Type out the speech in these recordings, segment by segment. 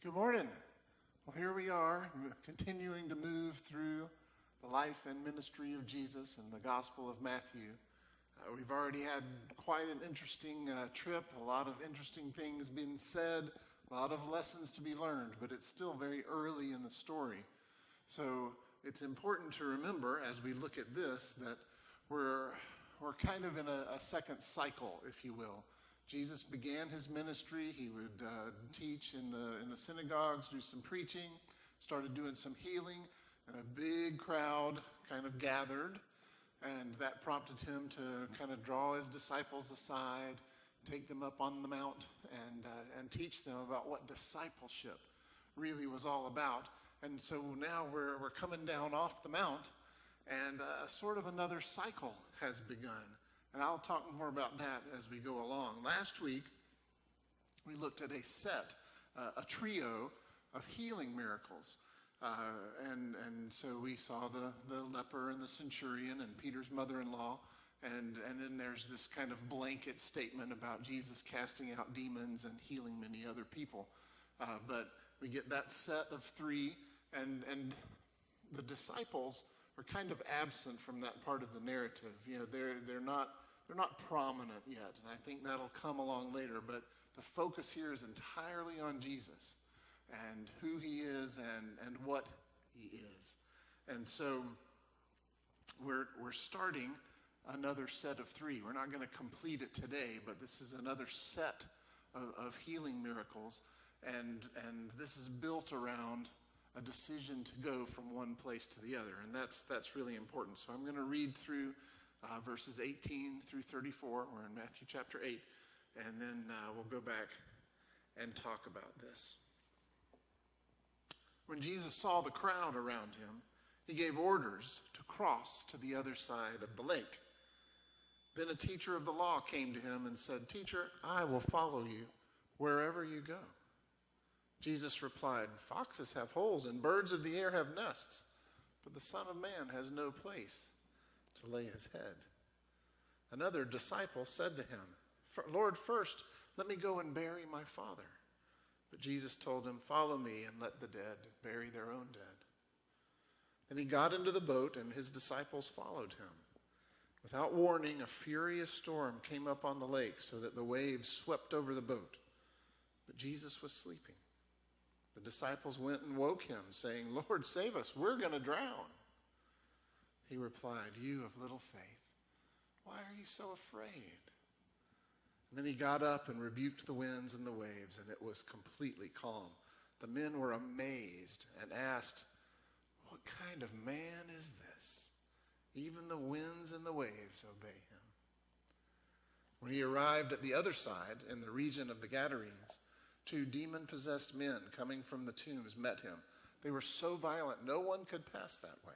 Good morning. Well, here we are, continuing to move through the life and ministry of Jesus and the Gospel of Matthew. We've already had quite an interesting trip, a lot of interesting things being said, a lot of lessons to be learned, but it's still very early in the story. So it's important to remember as we look at this that we're kind of in a second cycle, if you will. Jesus began his ministry. He would teach in the synagogues, do some preaching, started doing some healing, and a big crowd kind of gathered. And that prompted him to kind of draw his disciples aside, take them up on the mount, and teach them about what discipleship really was all about. And so now we're coming down off the mount, and sort of another cycle has begun. And I'll talk more about that as we go along. Last week, we looked at a trio of healing miracles. And so we saw the leper and the centurion and Peter's mother-in-law. And then there's this kind of blanket statement about Jesus casting out demons and healing many other people. But we get that set of three, and the disciples are kind of absent from that part of the narrative. You know, they're not prominent yet, and I think that'll come along later. But the focus here is entirely on Jesus and who he is and what he is. And so we're starting another set of three. We're not going to complete it today, but this is another set of healing miracles, and this is built around a decision to go from one place to the other, and that's really important. So I'm going to read through verses 18 through 34. We're in Matthew chapter 8, and then we'll go back and talk about this. When Jesus saw the crowd around him, he gave orders to cross to the other side of the lake. Then a teacher of the law came to him and said, "Teacher, I will follow you wherever you go." Jesus replied, "Foxes have holes and birds of the air have nests, but the Son of Man has no place to lay his head." Another disciple said to him, "Lord, first let me go and bury my father." But Jesus told him, "Follow me and let the dead bury their own dead." Then he got into the boat and his disciples followed him. Without warning, a furious storm came up on the lake so that the waves swept over the boat. But Jesus was sleeping. The disciples went and woke him, saying, "Lord, save us, we're going to drown." He replied, "You of little faith, why are you so afraid?" And then he got up and rebuked the winds and the waves, and it was completely calm. The men were amazed and asked, "What kind of man is this? Even the winds and the waves obey him." When he arrived at the other side, in the region of the Gadarenes, 2 demon-possessed men coming from the tombs met him. They were so violent, no one could pass that way.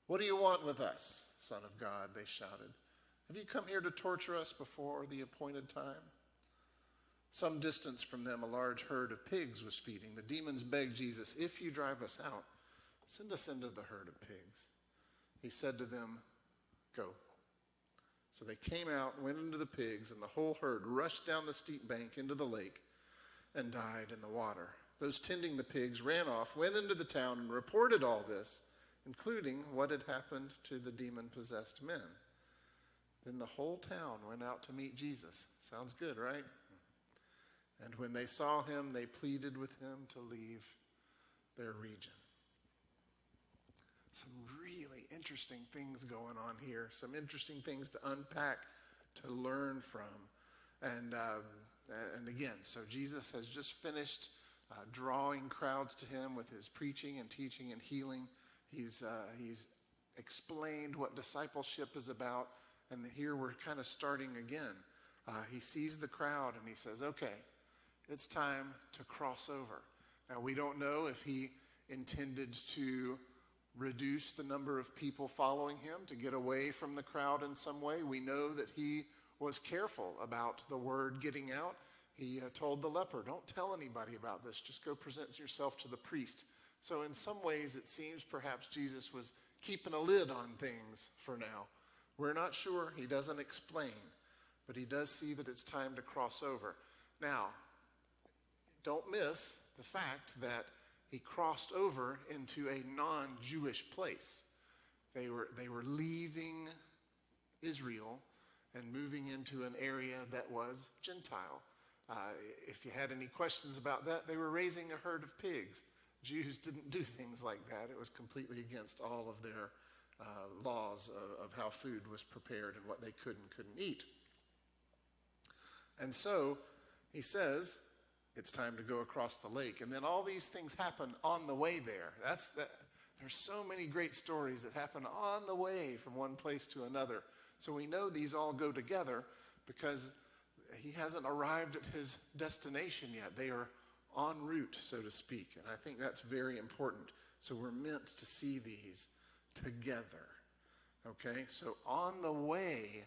"What do you want with us, Son of God?" they shouted. "Have you come here to torture us before the appointed time?" Some distance from them, a large herd of pigs was feeding. The demons begged Jesus, "If you drive us out, send us into the herd of pigs." He said to them, "Go." So they came out, went into the pigs, and the whole herd rushed down the steep bank into the lake and died in the water. Those tending the pigs ran off, went into the town, and reported all this, including what had happened to the demon-possessed men. Then the whole town went out to meet Jesus. Sounds good, right? And when they saw him, they pleaded with him to leave their region. Some really interesting things going on here, some interesting things to unpack, to learn from. And again, so Jesus has just finished drawing crowds to him with his preaching and teaching and healing. He's explained what discipleship is about, and here we're kind of starting again. He sees the crowd and he says, "Okay, it's time to cross over." Now, we don't know if he intended to reduce the number of people following him, to get away from the crowd in some way. We know that he was careful about the word getting out. He told the leper, "Don't tell anybody about this. Just go present yourself to the priest." So in some ways, it seems perhaps Jesus was keeping a lid on things for now. We're not sure. He doesn't explain. But he does see that it's time to cross over. Now, don't miss the fact that he crossed over into a non-Jewish place. They were leaving Israel and moving into an area that was Gentile. If you had any questions about that, they were raising a herd of pigs. Jews didn't do things like that. It was completely against all of their laws of how food was prepared and what they could and couldn't eat. And so he says, it's time to go across the lake. And then all these things happen on the way there. There's so many great stories that happen on the way from one place to another. So we know these all go together because he hasn't arrived at his destination yet. They are en route, so to speak. And I think that's very important. So we're meant to see these together. Okay? So on the way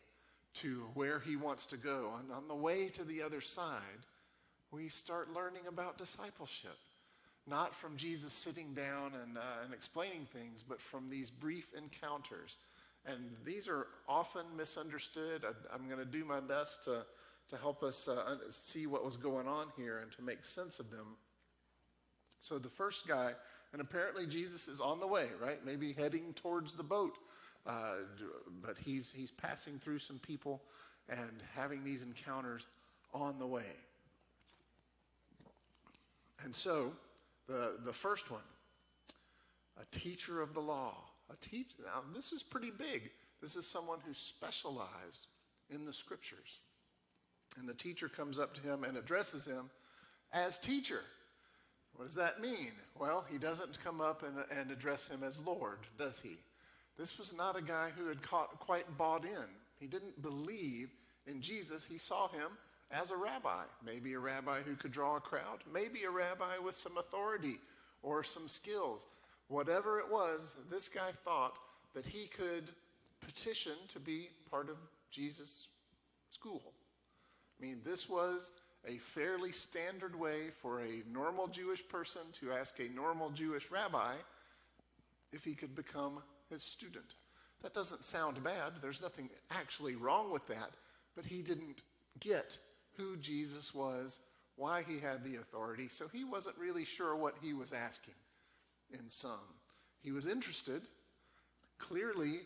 to where he wants to go, on the way to the other side, we start learning about discipleship. Not from Jesus sitting down and explaining things, but from these brief encounters. And these are often misunderstood. I'm going to do my best to help us see what was going on here and to make sense of them. So the first guy, and apparently Jesus is on the way, right? Maybe heading towards the boat. But he's passing through some people and having these encounters on the way. And so the first one, a teacher of the law. Now, this is pretty big. This is someone who specialized in the scriptures. And the teacher comes up to him and addresses him as teacher. What does that mean? Well, he doesn't come up and address him as Lord, does he? This was not a guy who had quite bought in. He didn't believe in Jesus. He saw him as a rabbi, maybe a rabbi who could draw a crowd, maybe a rabbi with some authority or some skills. Whatever it was, this guy thought that he could petition to be part of Jesus' school. I mean, this was a fairly standard way for a normal Jewish person to ask a normal Jewish rabbi if he could become his student. That doesn't sound bad. There's nothing actually wrong with that. But he didn't get who Jesus was, why he had the authority, so he wasn't really sure what he was asking in sum. He was interested, clearly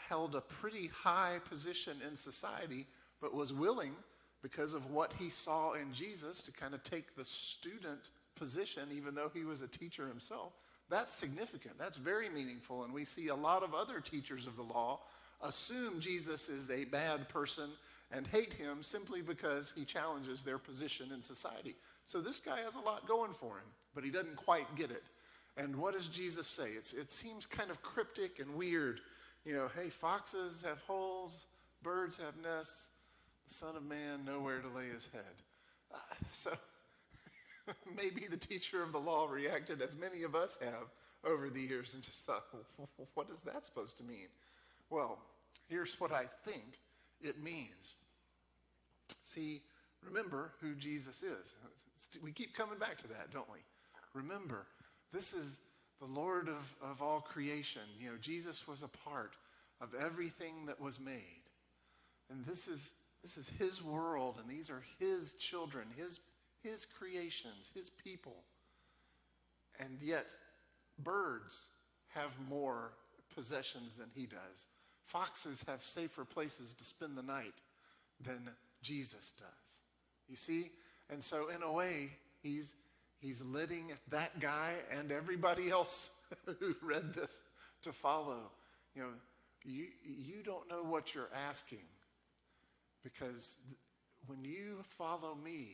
held a pretty high position in society, but was willing, because of what he saw in Jesus, to kind of take the student position, even though he was a teacher himself. That's significant. That's very meaningful. And we see a lot of other teachers of the law assume Jesus is a bad person and hate him simply because he challenges their position in society. So this guy has a lot going for him, but he doesn't quite get it. And what does Jesus say? It seems kind of cryptic and weird. You know, hey, foxes have holes, birds have nests, the Son of Man nowhere to lay his head. So maybe the teacher of the law reacted as many of us have over the years and just thought, what is that supposed to mean? Well, here's what I think it means. See, remember who Jesus is. We keep coming back to that, don't we? Remember, this is the Lord of all creation. You know, Jesus was a part of everything that was made. And this is his world, and these are his children, his creations, his people. And yet, birds have more possessions than he does. Foxes have safer places to spend the night than Jesus does. You see? And so in a way, he's letting that guy and everybody else who read this to follow. You know, you don't know what you're asking, because when you follow me,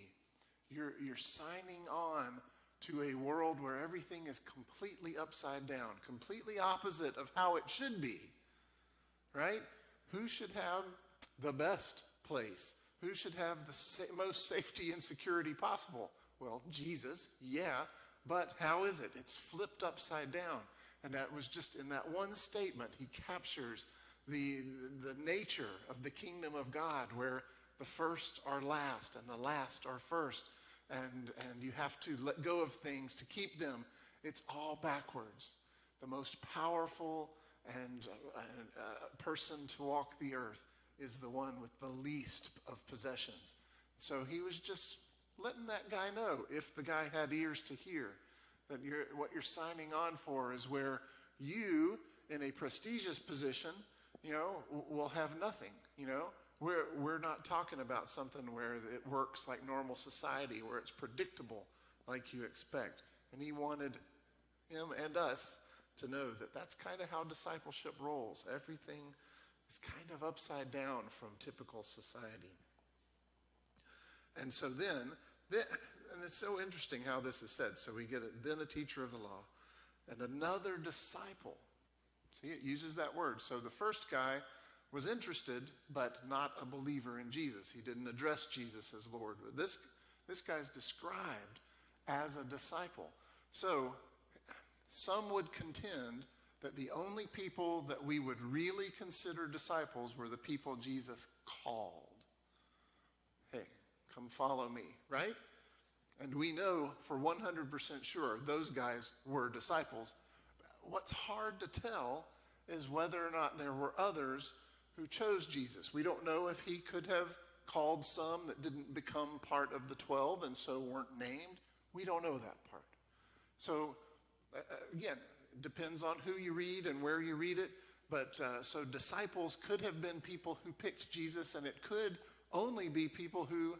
you're signing on to a world where everything is completely upside down, completely opposite of how it should be, right? Who should have the best place? Who should have the most safety and security possible? Well, Jesus, yeah, but how is it? It's flipped upside down. And that was just in that one statement, he captures the nature of the kingdom of God, where the first are last and the last are first. And you have to let go of things to keep them. It's all backwards. The most powerful and person to walk the earth is the one with the least of possessions. So he was just letting that guy know, if the guy had ears to hear, that what you're signing on for is where you, in a prestigious position, will have nothing. We're not talking about something where it works like normal society, where it's predictable like you expect. And he wanted him and us to know that that's kind of how discipleship rolls. Everything is kind of upside down from typical society. And so then, and it's so interesting how this is said. So we get it, then a teacher of the law and another disciple. See, it uses that word. So the first guy was interested, but not a believer in Jesus. He didn't address Jesus as Lord. But this guy's described as a disciple. So some would contend that the only people that we would really consider disciples were the people Jesus called. Hey, come follow me, right? And we know for 100% sure those guys were disciples. What's hard to tell is whether or not there were others who chose Jesus. We don't know if he could have called some that didn't become part of the 12 and so weren't named. We don't know that part. So again, it depends on who you read and where you read it. But so disciples could have been people who picked Jesus, and it could only be people who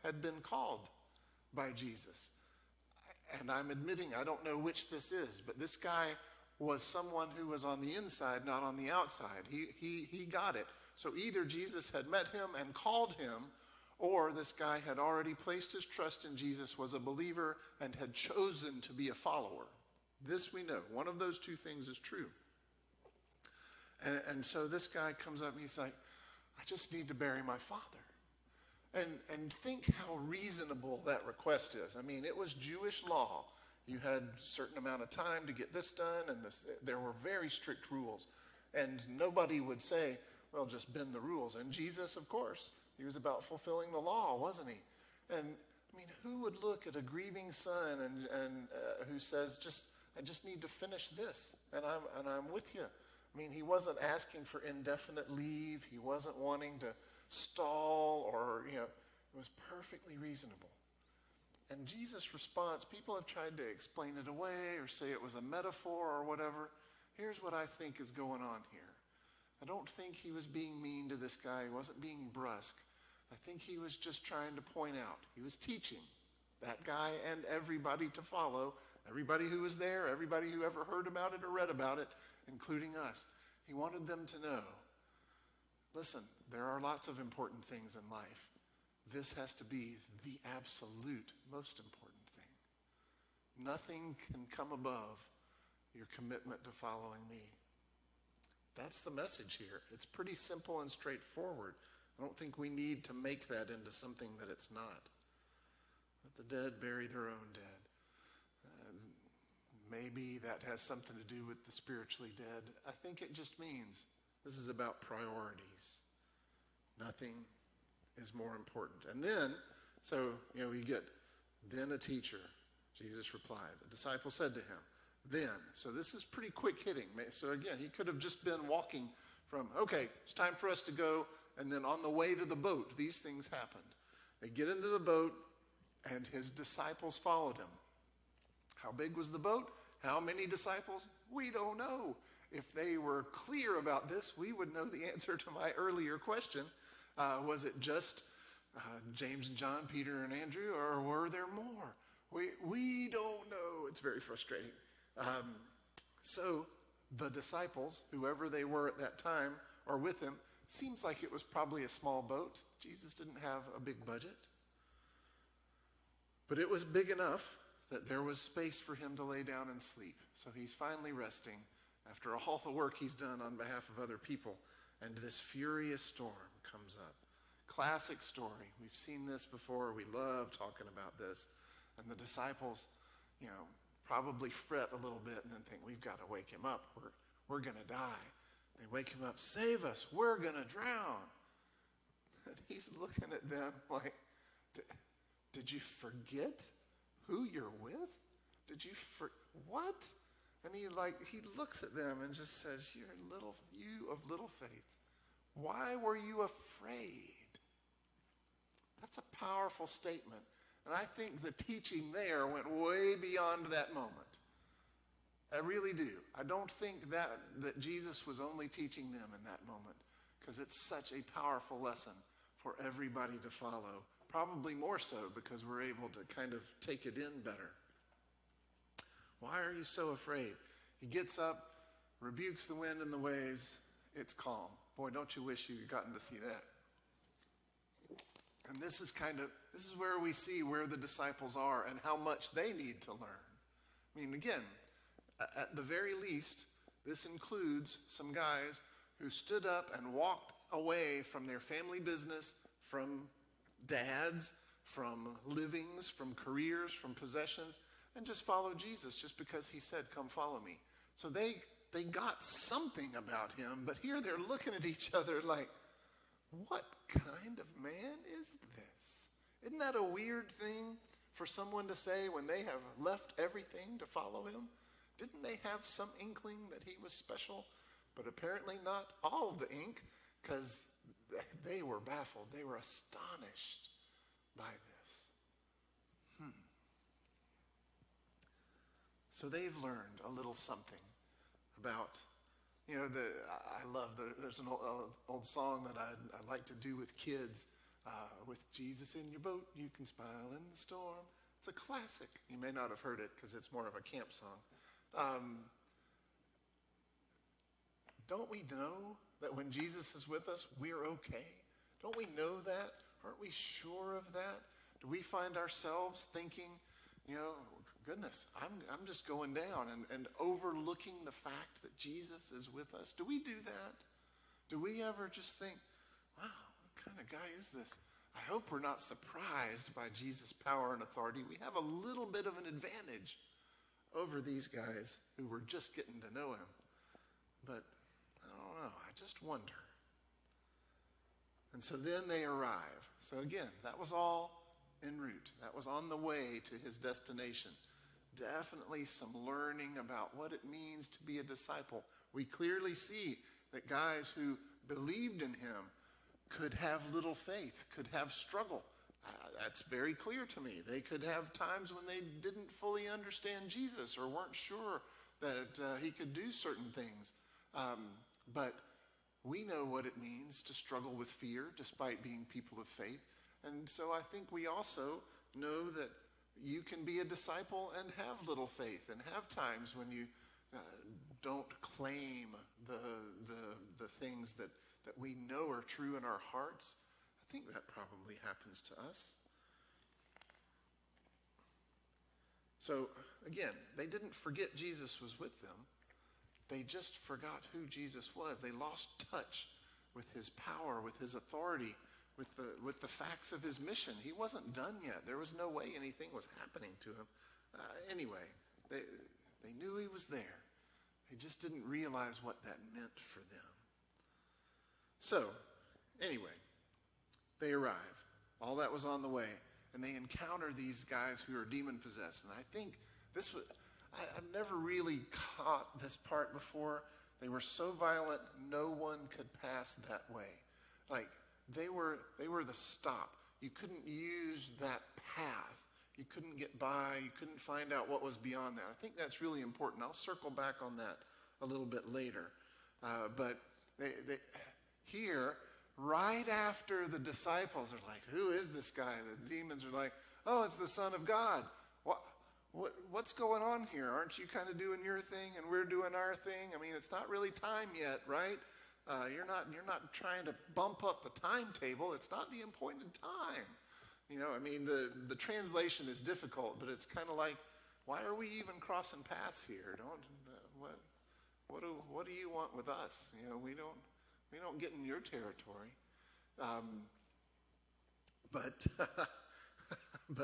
had been called by Jesus. And I'm admitting I don't know which this is, but this guy was someone who was on the inside, not on the outside. He got it. So either Jesus had met him and called him, or this guy had already placed his trust in Jesus, was a believer, and had chosen to be a follower. This we know. One of those two things is true. And so this guy comes up and he's like, I just need to bury my father. And think how reasonable that request is. I mean, it was Jewish law. You had a certain amount of time to get this done, and there were very strict rules. And nobody would say, well, just bend the rules. And Jesus, of course, he was about fulfilling the law, wasn't he? And I mean, who would look at a grieving son and who says, I just need to finish this, and I'm with you. I mean, he wasn't asking for indefinite leave. He wasn't wanting to stall or, it was perfectly reasonable. And Jesus' response, people have tried to explain it away or say it was a metaphor or whatever. Here's what I think is going on here. I don't think he was being mean to this guy. He wasn't being brusque. I think he was just trying to point out. He was teaching that guy and everybody to follow, everybody who was there, everybody who ever heard about it or read about it, including us. He wanted them to know, listen, there are lots of important things in life. This has to be the absolute most important thing. Nothing can come above your commitment to following me. That's the message here. It's pretty simple and straightforward. I don't think we need to make that into something that it's not. Let the dead bury their own dead. Maybe that has something to do with the spiritually dead. I think it just means this is about priorities. Nothing is more important. And then, so, we get, then a teacher. Jesus replied. The disciple said to him, then. So this is pretty quick hitting. So again, he could have just been walking from, okay, it's time for us to go. And then on the way to the boat, these things happened. They get into the boat, and his disciples followed him. How big was the boat? How many disciples? We don't know. If they were clear about this, we would know the answer to my earlier question. Was it just James and John, Peter and Andrew, or were there more? We don't know. It's very frustrating. So the disciples, whoever they were at that time, or with him, seems like it was probably a small boat. Jesus didn't have a big budget. But it was big enough that there was space for him to lay down and sleep. So he's finally resting after all the work he's done on behalf of other people. And this furious storm comes up. Classic story. We've seen this before. We love talking about this. And the disciples, probably fret a little bit and then think, we've got to wake him up. We're going to die. They wake him up, save us. We're going to drown. And he's looking at them like, did you forget who you're with? What? And he looks at them and just says, you of little faith. Why were you afraid? That's a powerful statement. And I think the teaching there went way beyond that moment. I really do. I don't think that Jesus was only teaching them in that moment, because it's such a powerful lesson for everybody to follow. Probably more so because we're able to kind of take it in better. Why are you so afraid? He gets up, rebukes the wind and the waves. It's calm. Boy, don't you wish you had gotten to see that. And this is where we see where the disciples are and how much they need to learn. I mean, again, at the very least, this includes some guys who stood up and walked away from their family business, from dads, from livings, from careers, from possessions, and just followed Jesus just because he said, come follow me. So they got something about him, but here they're looking at each other like, what kind of man is this? Isn't that a weird thing for someone to say when they have left everything to follow him? Didn't they have some inkling that he was special? But apparently not all the ink, because they were baffled. They were astonished by this. So they've learned a little something about, there's an old song that I like to do with kids. With Jesus in your boat, you can smile in the storm. It's a classic. You may not have heard it because it's more of a camp song. Don't we know that when Jesus is with us, we're okay? Don't we know that? Aren't we sure of that? Do we find ourselves thinking, goodness, I'm just going down and overlooking the fact that Jesus is with us? Do we do that? Do we ever just think, wow, what kind of guy is this? I hope we're not surprised by Jesus' power and authority. We have a little bit of an advantage over these guys who were just getting to know him. But I don't know, I just wonder. And so then they arrive. So again, that was all en route. That was on the way to his destination. Definitely some learning about what it means to be a disciple. We clearly see that guys who believed in him could have little faith, could have struggle. That's very clear to me. They could have times when they didn't fully understand Jesus or weren't sure that he could do certain things. But we know what it means to struggle with fear despite being people of faith. And so I think we also know that you can be a disciple and have little faith and have times when you don't claim the things that we know are true in our hearts. I think that probably happens to us. So again, they didn't forget Jesus was with them. They just forgot who Jesus was. They lost touch with his power, with his authority, with the facts of his mission. He wasn't done yet. There was no way anything was happening to him. Anyway, they knew he was there. They just didn't realize what that meant for them. So, anyway, they arrive. All that was on the way. And they encounter these guys who are demon-possessed. And I think I've never really caught this part before. They were so violent, no one could pass that way. Like, they were the stop. You couldn't use that path. You couldn't get by. You couldn't find out what was beyond that. I think that's really important. I'll circle back on that a little bit later. But here, right after the disciples are like, who is this guy? The demons are like, oh, it's the Son of God. What's going on here? Aren't you kind of doing your thing and we're doing our thing? I mean, it's not really time yet, right? You're not trying to bump up the timetable. It's not the appointed time. The translation is difficult, but it's kind of like, why are we even crossing paths here? What do you want with us? We don't get in your territory. But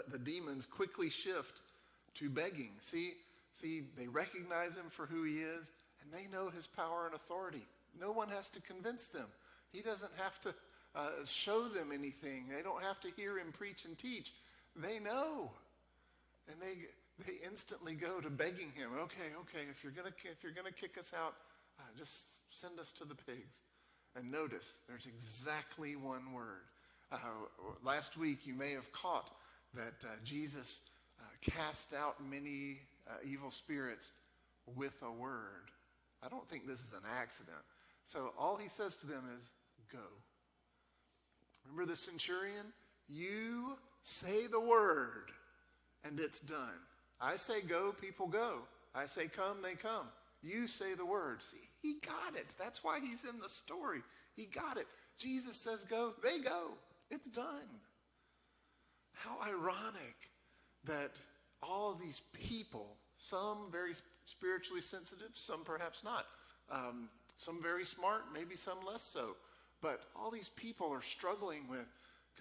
the demons quickly shift to begging. See, they recognize him for who he is, and they know his power and authority. No one has to convince them. He doesn't have to show them anything. They don't have to hear him preach and teach. They know. And they instantly go to begging him. Okay, if you're gonna kick us out, just send us to the pigs. And notice, there's exactly one word. Last week, you may have caught that Jesus cast out many evil spirits with a word. I don't think this is an accident. So all he says to them is, go. Remember the centurion? You say the word, and it's done. I say go, people go. I say come, they come. You say the word. See, he got it. That's why he's in the story. He got it. Jesus says go, they go. It's done. How ironic that all of these people, some very spiritually sensitive, some perhaps not, some very smart, maybe some less so, but all these people are struggling with,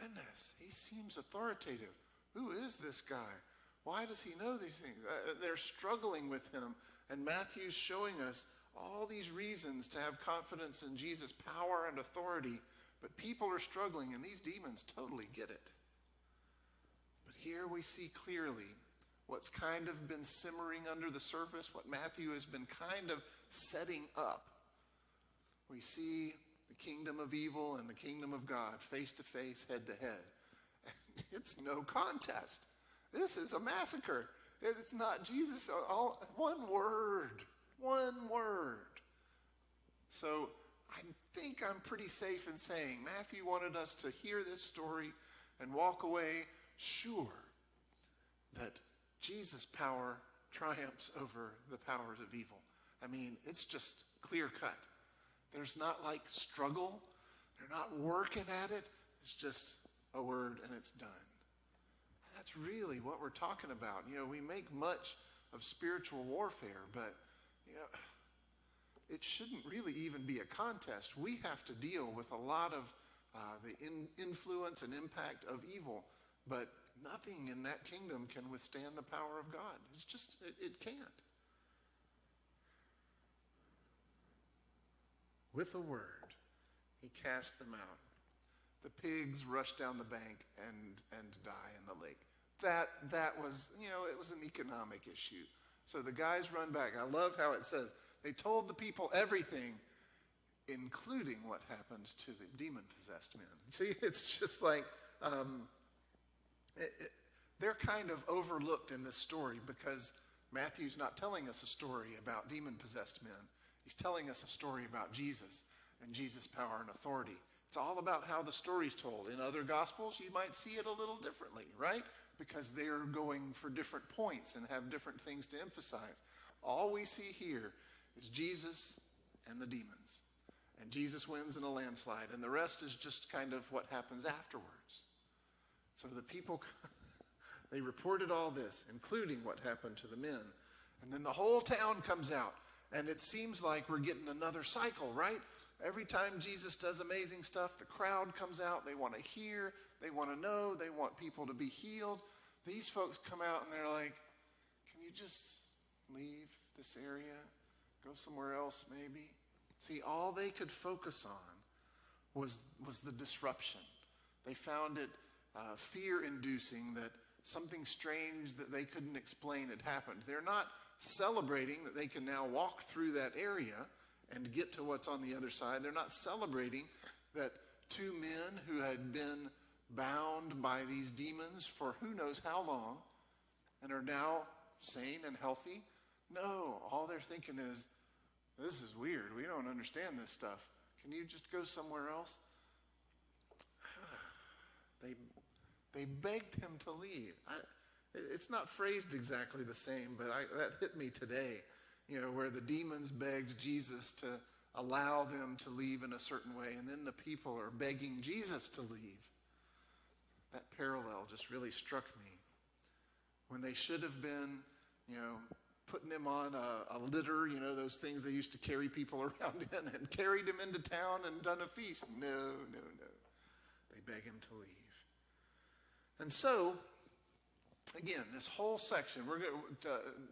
goodness, he seems authoritative. Who is this guy? Why does he know these things? They're struggling with him, and Matthew's showing us all these reasons to have confidence in Jesus' power and authority, but people are struggling, and these demons totally get it. But here we see clearly what's kind of been simmering under the surface, what Matthew has been kind of setting up. We see the kingdom of evil and the kingdom of God face to face, head to head. And it's no contest. This is a massacre. It's not Jesus. One word. So I think I'm pretty safe in saying Matthew wanted us to hear this story and walk away sure that Jesus' power triumphs over the powers of evil. I mean, it's just clear cut. There's not like struggle. They're not working at it. It's just a word and it's done. And that's really what we're talking about. You know, we make much of spiritual warfare, but, you know, it shouldn't really even be a contest. We have to deal with a lot of the influence and impact of evil, but nothing in that kingdom can withstand the power of God. It's just, it can't. With a word, he cast them out. The pigs rushed down the bank and die in the lake. That was, you know, it was an economic issue. So the guys run back. I love how it says, they told the people everything, including what happened to the demon-possessed men. See, it's just like, they're kind of overlooked in this story because Matthew's not telling us a story about demon-possessed men. He's telling us a story about Jesus and Jesus' power and authority. It's all about how the story's told. In other gospels, you might see it a little differently, right? Because they're going for different points and have different things to emphasize. All we see here is Jesus and the demons. And Jesus wins in a landslide, and the rest is just kind of what happens afterwards. So the people, they reported all this, including what happened to the men. And then the whole town comes out. And it seems like we're getting another cycle, right? Every time Jesus does amazing stuff, the crowd comes out. They want to hear. They want to know. They want people to be healed. These folks come out and they're like, can you just leave this area? Go somewhere else maybe? See, all they could focus on was the disruption. They found it fear-inducing that something strange that they couldn't explain had happened. They're not celebrating that they can now walk through that area and get to what's on the other side. They're not celebrating that two men who had been bound by these demons for who knows how long and are now sane and healthy. No, all they're thinking is, this is weird. We don't understand this stuff. Can you just go somewhere else? They begged him to leave. It's not phrased exactly the same, but that hit me today, you know, where the demons begged Jesus to allow them to leave in a certain way, and then the people are begging Jesus to leave. That parallel just really struck me. When they should have been, you know, putting him on a litter, you know, those things they used to carry people around in, and carried him into town and done a feast. No. They beg him to leave. And so, again, this whole section, we're going to,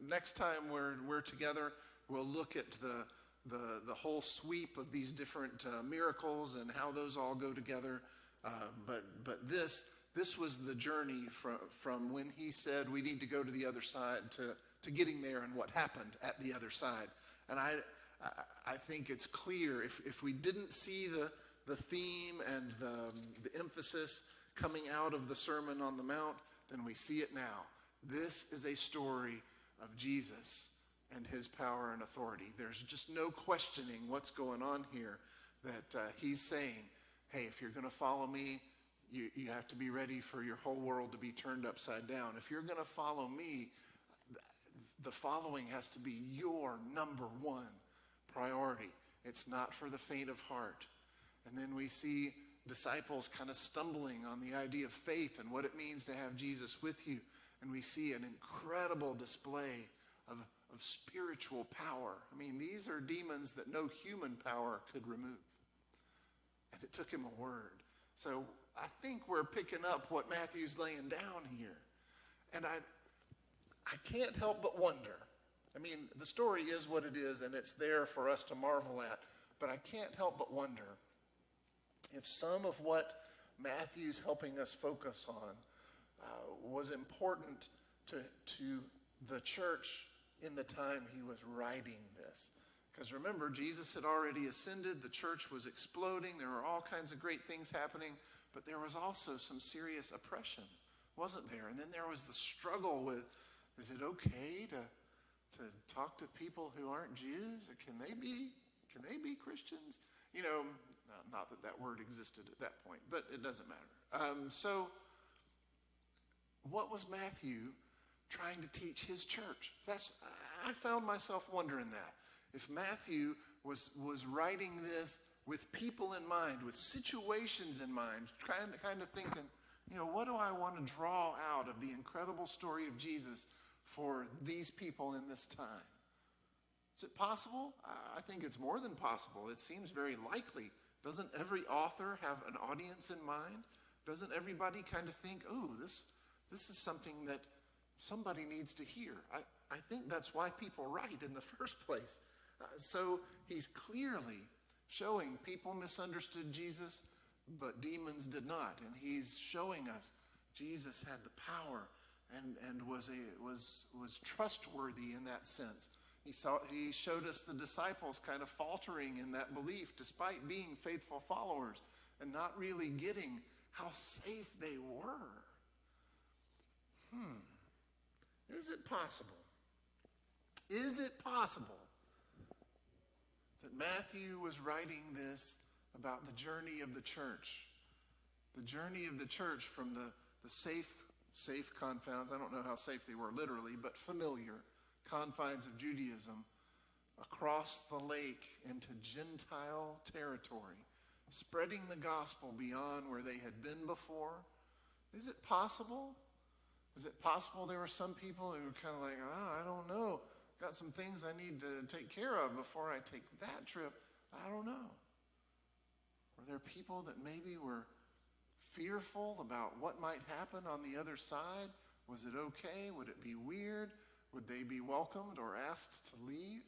next time we're together, we'll look at the whole sweep of these different miracles and how those all go together. But this was the journey from when he said we need to go to the other side to getting there and what happened at the other side. And I think it's clear if we didn't see the theme and the emphasis coming out of the Sermon on the Mount, than we see it now. This is a story of Jesus and his power and authority. There's just no questioning what's going on here, that he's saying, hey, if you're going to follow me, you have to be ready for your whole world to be turned upside down. If you're going to follow me, the following has to be your number one priority. It's not for the faint of heart. And then we see disciples kind of stumbling on the idea of faith and what it means to have Jesus with you. And we see an incredible display of spiritual power. I mean, these are demons that no human power could remove. And it took him a word. So I think we're picking up what Matthew's laying down here. And I can't help but wonder. I mean, the story is what it is, and it's there for us to marvel at. But I can't help but wonder if some of what Matthew's helping us focus on was important to the church in the time he was writing this. Because remember, Jesus had already ascended, the church was exploding, there were all kinds of great things happening, but there was also some serious oppression, wasn't there? And then there was the struggle with, is it okay to talk to people who aren't Jews? Can they be Christians? You know, not that that word existed at that point, but it doesn't matter. So what was Matthew trying to teach his church? I found myself wondering that. If Matthew was writing this with people in mind, with situations in mind, kind of thinking, you know, what do I want to draw out of the incredible story of Jesus for these people in this time? Is it possible? I think it's more than possible. It seems very likely. Doesn't every author have an audience in mind? Doesn't everybody kind of think, oh, this is something that somebody needs to hear? I think that's why people write in the first place. So he's clearly showing people misunderstood Jesus, but demons did not. And he's showing us Jesus had the power and was trustworthy in that sense. He showed us the disciples kind of faltering in that belief despite being faithful followers and not really getting how safe they were. Is it possible? Is it possible that Matthew was writing this about the journey of the church? The journey of the church from the safe confines, I don't know how safe they were literally, but familiar confines of Judaism, across the lake into Gentile territory, spreading the gospel beyond where they had been before. Is it possible? Is it possible there were some people who were kind of like, I don't know, got some things I need to take care of before I take that trip? I don't know. Were there people that maybe were fearful about what might happen on the other side? Was it okay? Would it be weird? Would they be welcomed or asked to leave?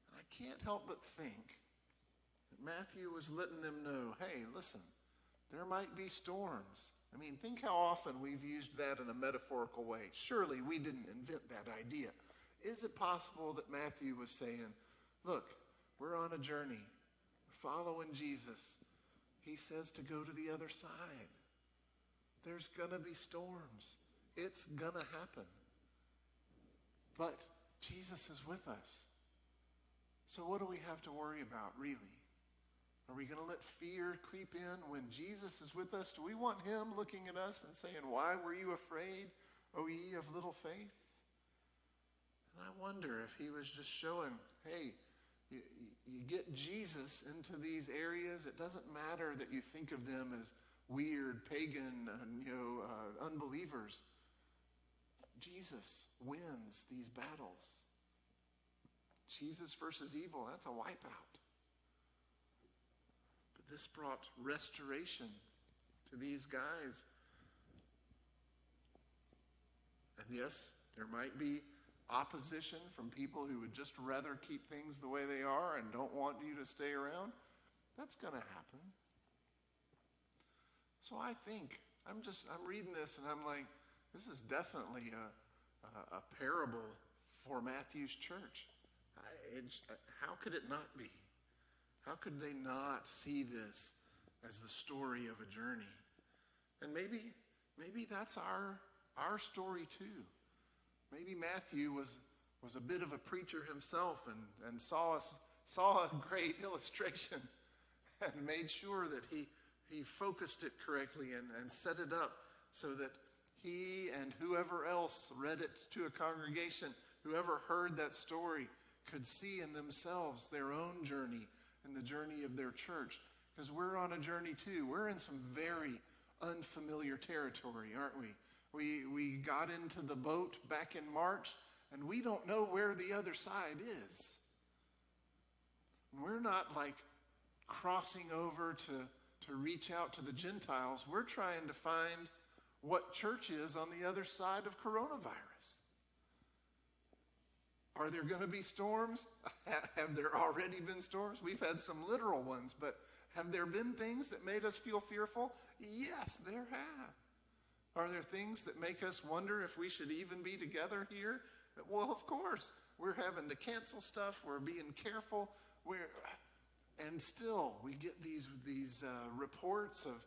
And I can't help but think that Matthew was letting them know, hey, listen, there might be storms. I mean, think how often we've used that in a metaphorical way. Surely we didn't invent that idea. Is it possible that Matthew was saying, look, we're on a journey. We're following Jesus. He says to go to the other side. There's going to be storms. It's going to happen. But Jesus is with us. So what do we have to worry about, really? Are we going to let fear creep in when Jesus is with us? Do we want him looking at us and saying, why were you afraid, O ye of little faith? And I wonder if he was just showing, hey, you get Jesus into these areas. It doesn't matter that you think of them as weird, pagan, unbelievers. Jesus wins these battles. Jesus versus evil, that's a wipeout. But this brought restoration to these guys. And yes, there might be opposition from people who would just rather keep things the way they are and don't want you to stay around. That's going to happen. So I think, I'm reading this and I'm like, this is definitely a parable for Matthew's church. How could it not be? How could they not see this as the story of a journey? And maybe maybe that's our story too. Maybe Matthew was a bit of a preacher himself and saw a great illustration and made sure that he focused it correctly and set it up so that he and whoever else read it to a congregation, whoever heard that story, could see in themselves their own journey and the journey of their church. Because we're on a journey too. We're in some very unfamiliar territory, aren't we? We got into the boat back in March, and we don't know where the other side is. We're not like crossing over to reach out to the Gentiles. We're trying to find what church is on the other side of coronavirus. Are there going to be storms? Have there already been storms? We've had some literal ones, but have there been things that made us feel fearful? Yes, there have. Are there things that make us wonder if we should even be together here? Well, of course. We're having to cancel stuff. We're being careful. And still, we get these reports of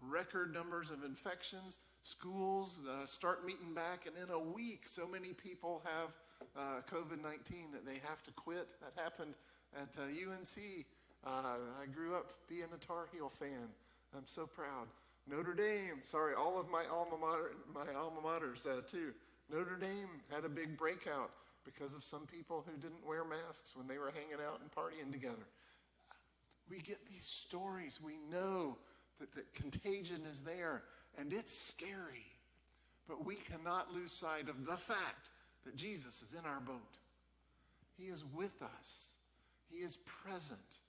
record numbers of infections. Schools start meeting back, and in a week, so many people have COVID-19 that they have to quit. That happened at UNC. I grew up being a Tar Heel fan. I'm so proud. Notre Dame, all of my alma maters too. Notre Dame had a big breakout because of some people who didn't wear masks when they were hanging out and partying together. We get these stories. We know that contagion is there, and it's scary. But we cannot lose sight of the fact that Jesus is in our boat. He is with us. He is present.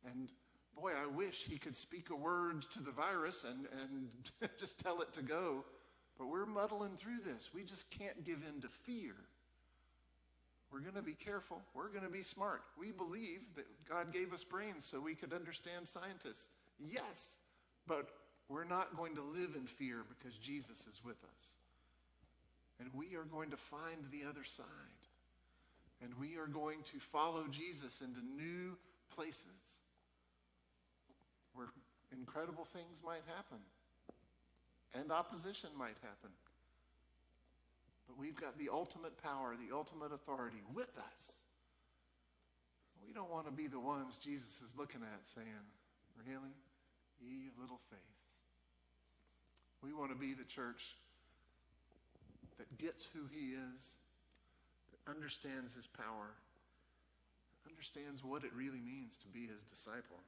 And boy, I wish he could speak a word to the virus and just tell it to go. But we're muddling through this. We just can't give in to fear. We're going to be careful. We're going to be smart. We believe that God gave us brains so we could understand scientists. Yes, but we're not going to live in fear because Jesus is with us. And we are going to find the other side. And we are going to follow Jesus into new places where incredible things might happen and opposition might happen. But we've got the ultimate power, the ultimate authority with us. We don't want to be the ones Jesus is looking at saying, really? Ye of little faith. We want to be the church that gets who he is, that understands his power, understands what it really means to be his disciple,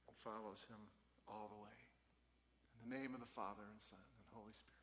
and follows him all the way. In the name of the Father and Son and Holy Spirit.